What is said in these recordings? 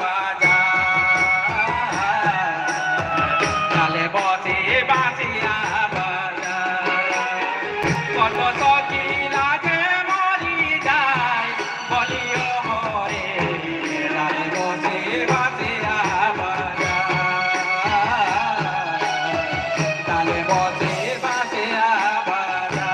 বাজা তালে বসে বাঁশিয়া বাজা কত সখী লাগে মরি যায় বলিও হরে তালে বসে বাঁশিয়া বাজা তালে বসে বাঁশিয়া বাজা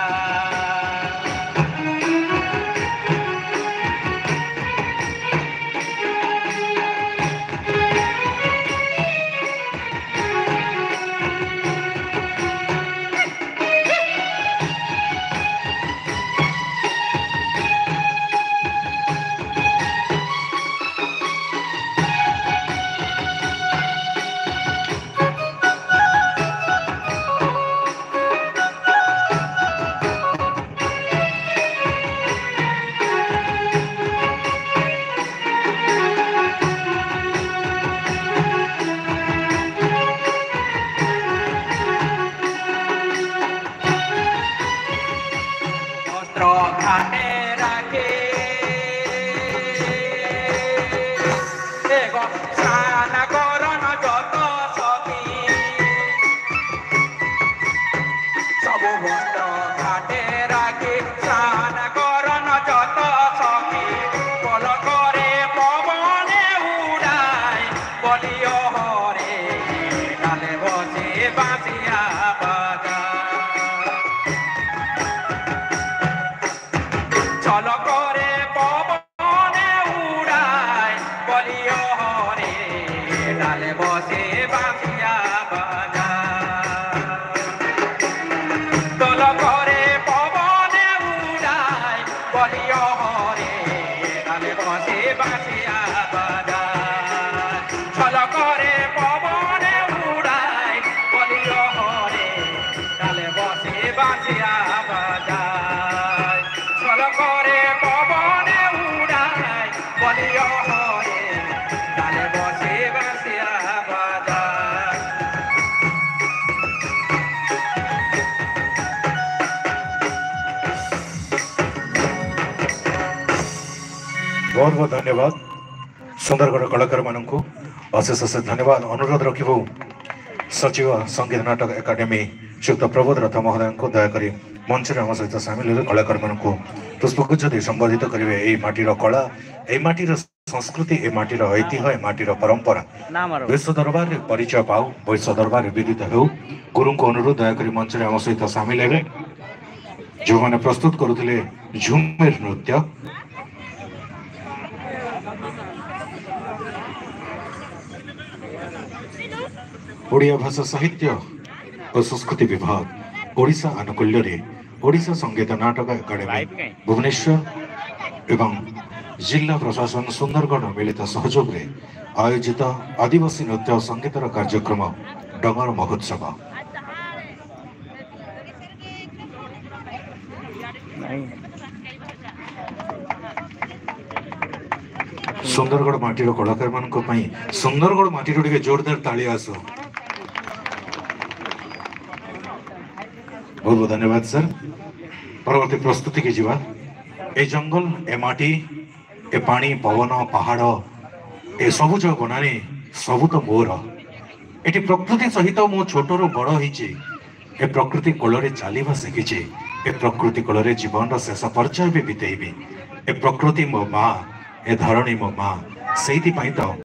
খাটে রাখে স্নান করন যত সখী সবু বস্ত্র খাটে রাখে স্নান করন যত সখী বল করে পবনে উড়ায় বলিও হরে কালে বসে বাঁশিয়া বাজা চল করে পবনে উড়ায় বলিও হরে ডালে বসে বাঁশিয়া বাজা চল করে পবনে উড়ায় বলিও হরে ডালে বসে বাঁশিয়া বাজা চল করে পবনে উড়ায় বলিও হরে ডালে বসে বাঁশিয়া বাজা করে পবনে উড়ায় বলিও হরে ডালে বসে বাঁশিয়া বাজা बहुत बहुत धन्यवाद सुंदरगढ़ कलाकार मानू अशेष अशेष धन्यवाद अनुरोध रखू सचिव संगीत नाटक एकाडेमी श्रीयुक्त प्रबोध रथ महोदय को दयाकोरी मंच आम सहित सामिल कलाकार मानक पुष्पगुच्छ दे संबोधित करेंगे यही माटीर कला यही माटीर संस्कृति ए माटीर ऐतिह्य ए माटीर परंपरा विश्व दरबार में परिचय पाऊ विश्व दरबार में विदित हो गुरु को अनुरोध दयाकोरी मंच आम सहित सामिल हे जो मैंने प्रस्तुत करुले झुमेर नृत्य ओडिया भाषा साहित्य और संस्कृति विभाग ओडिशा आनुकूल्य रे ओडिशा संगीत नाटक एकाडेमी भुवनेश्वर एवं जिला प्रशासन सुंदरगढ़ मिलित सहयोग रे आयोजित आदिवासी नृत्य और संगीतर कार्यक्रम डंगर महोत्सव सुंदरगढ़ माटीर कलाकार मान सुंदरगढ़ माटीर टिके जोरदार ताली आसो बहुत बहुत धन्यवाद सर परवर्ती प्रस्तुति की जीवा ए जंगल ए माटी ए पानी पवन पहाड़ ए सबुज बनानी सबु तो मोर एटी प्रकृति सहित मो छोटरू बड़ होइछि ए प्रकृति कोल चलवा शिखी ए प्रकृति कोल जीवन शेष पर्याय भी बितेबी ए प्रकृति मो माँ ए धरणी मो माँ से तो